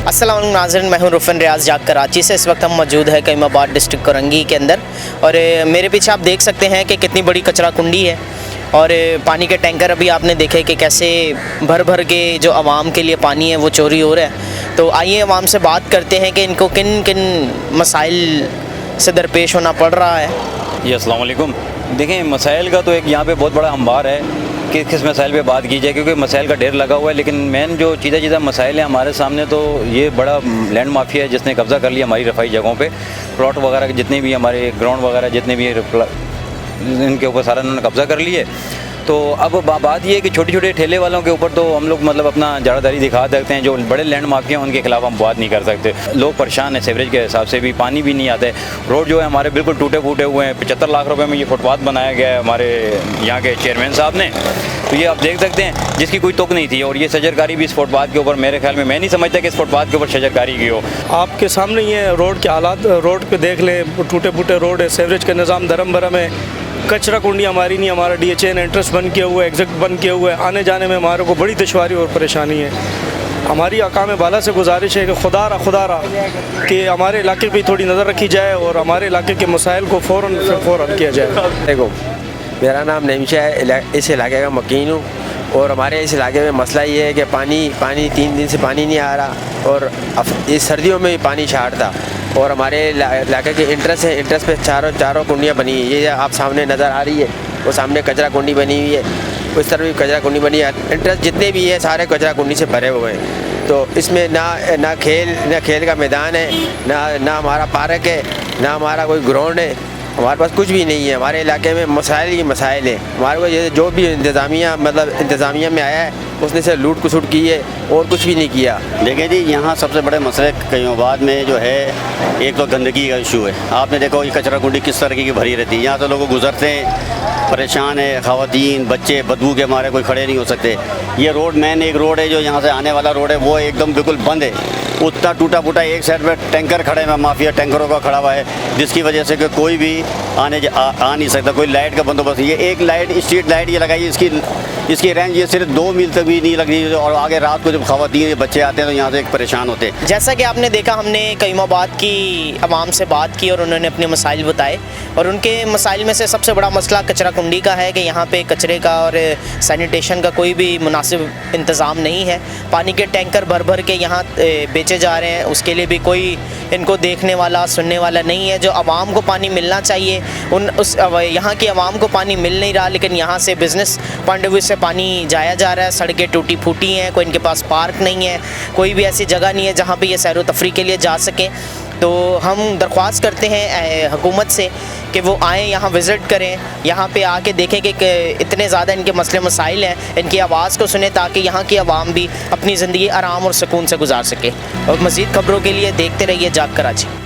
अस्सलाम वालेकुम नाज़रीन, मैं हूं रुफ़न रियाज जाग कराची से। इस वक्त हम मौजूद है क़ैयुमाबाद डिस्ट्रिक्ट करंगी के अंदर और मेरे पीछे आप देख सकते हैं कि कितनी बड़ी कचरा कुंडी है और पानी के टैंकर अभी आपने देखे कि कैसे भर भर के जो आवाम के लिए पानी है वो चोरी हो रहा है। तो आइए आवाम से बात करते हैं कि इनको किन किन मसाइल से दरपेश होना पड़ रहा है। जी अस्सलाम वालेकुम। देखें, मसाइल का तो एक यहाँ पे बहुत बड़ा अंबार है कि किस मसाइल पे बात की जाए, क्योंकि मसाइल का ढेर लगा हुआ है। लेकिन मेन जो चीज़ा मसाइल है हमारे सामने, तो ये बड़ा लैंड माफिया है जिसने कब्ज़ा कर लिया हमारी रफ़ाई जगहों पे। प्लॉट वगैरह जितने भी हमारे ग्राउंड वगैरह जितने भी इनके ऊपर सारा उन्होंने कब्ज़ा कर लिए। तो अब बात ये है कि छोटे छोटे ठेले वालों के ऊपर तो हम लोग मतलब अपना जाड़ादारी दिखा सकते हैं। जो बड़े लैंड माफिया हैं उनके खिलाफ हम बात नहीं कर सकते। लोग परेशान हैं, सीवरेज के हिसाब से भी पानी भी नहीं आता है। रोड जो है हमारे बिल्कुल टूटे फूटे हुए हैं। 75 लाख रुपए में ये फुटपाथ बनाया गया है हमारे यहाँ के चेयरमैन साहब ने। तो ये आप देख सकते हैं जिसकी कोई तुक नहीं थी। और ये शजरकारी भी इस फुटपाथ के ऊपर, मेरे ख्याल में, मैं नहीं समझता कि इस फुटपाथ के ऊपर शजरकारी की हो। आपके सामने ये रोड के हालात, रोड पे देख लें, टूटे फूटे रोड है, सीवरेज का निज़ाम धर्म भरम है। कचरा कुंडी हमारी नहीं, हमारा DHN एंट्रेंस बंद किया हुआ है, एग्जिट बंद किया हुआ है। आने जाने में हमारे को बड़ी दुश्वारी और परेशानी है। हमारी अकाम बाला से गुजारिश है कि खुदा रहा कि हमारे इलाके पे थोड़ी नज़र रखी जाए और हमारे इलाके के मसाइल को फ़ौरन किया जाए। देखो, मेरा नाम नईमशा है, इस इलाके का मकीन हूँ। और हमारे इस इलाके में मसला ये है कि पानी 3 दिन से पानी नहीं आ रहा और इस सर्दियों में भी पानी छाटता। और हमारे इलाके के इंट्रेंस पे चारों कुंडियाँ बनी हुई है। ये आप सामने नज़र आ रही है, वो सामने कचरा कुंडी बनी हुई है, उस तरफ भी कचरा कुंडी बनी है। इंट्रेंस जितने भी है सारे कचरा कुंडी से भरे हुए हैं। तो इसमें ना खेल का मैदान है, ना हमारा पार्क है, ना हमारा कोई ग्राउंड है। हमारे पास कुछ भी नहीं है। हमारे इलाके में मसाइल ही मसाइल है। हमारे को ये जो भी इंतज़ामिया में आया है उसने से लूट खसुट की है और कुछ भी नहीं किया। देखिए जी, यहाँ सबसे बड़े मसले क़ैयुमाबाद में जो है, एक तो गंदगी का इशू है। आपने देखो ये कचरा कुंडी किस तरीके की भरी रहती है। यहाँ तो लोग गुजरते हैं, परेशान है, ख़वातीन बच्चे बदबू के हमारे कोई खड़े नहीं हो सकते। ये रोड मेन एक रोड है जो यहाँ से आने वाला रोड है, वो एकदम बिल्कुल बंद है। उतना टूटा फूटा, एक साइड पे टैंकर खड़े हैं, माफिया टैंकरों का खड़ा हुआ है, जिसकी वजह से कि कोई भी आ नहीं सकता। कोई लाइट का बंदोबस्त, ये एक लाइट स्ट्रीट लाइट ये लगाई, इसकी रेंज ये सिर्फ 2 मील तक भी नहीं लग रही। और आगे रात को जब ख़वातीन बच्चे आते हैं तो यहाँ से एक परेशान होते हैं। जैसा कि आपने देखा, हमने क़ैयुमाबाद की आवाम से बात की और उन्होंने अपने मसाइल बताए। और उनके मसाइल में से सबसे बड़ा मसला कचरा कुंडी का है कि यहाँ पे कचरे का और सैनिटेशन का कोई भी मुनासिब इंतज़ाम नहीं है। पानी के टैंकर भर भर के यहाँ बेचे जा रहे हैं, उसके लिए भी कोई इनको देखने वाला सुनने वाला नहीं है। जो आवाम को पानी मिलना चाहिए यहाँ की आवाम को पानी मिल नहीं रहा, लेकिन यहाँ से बिज़नेस पॉइंट ऑफ व्यू से पानी जाया जा रहा है। सड़कें टूटी फूटी हैं, कोई इनके पास पार्क नहीं है, कोई भी ऐसी जगह नहीं है जहाँ पे ये सैर व तफरी के लिए जा सकें। तो हम दरख्वास्त करते हैं हुकूमत से कि वो आएँ, यहाँ विज़िट करें, यहाँ पे आके देखें कि इतने ज़्यादा इनके मसले मसाइल हैं, इनकी आवाज़ को सुने ताकि यहाँ की आवाम भी अपनी ज़िंदगी आराम और सुकून से गुजार सके। और मज़ीद खबरों के लिए देखते रहिए जाग कराची।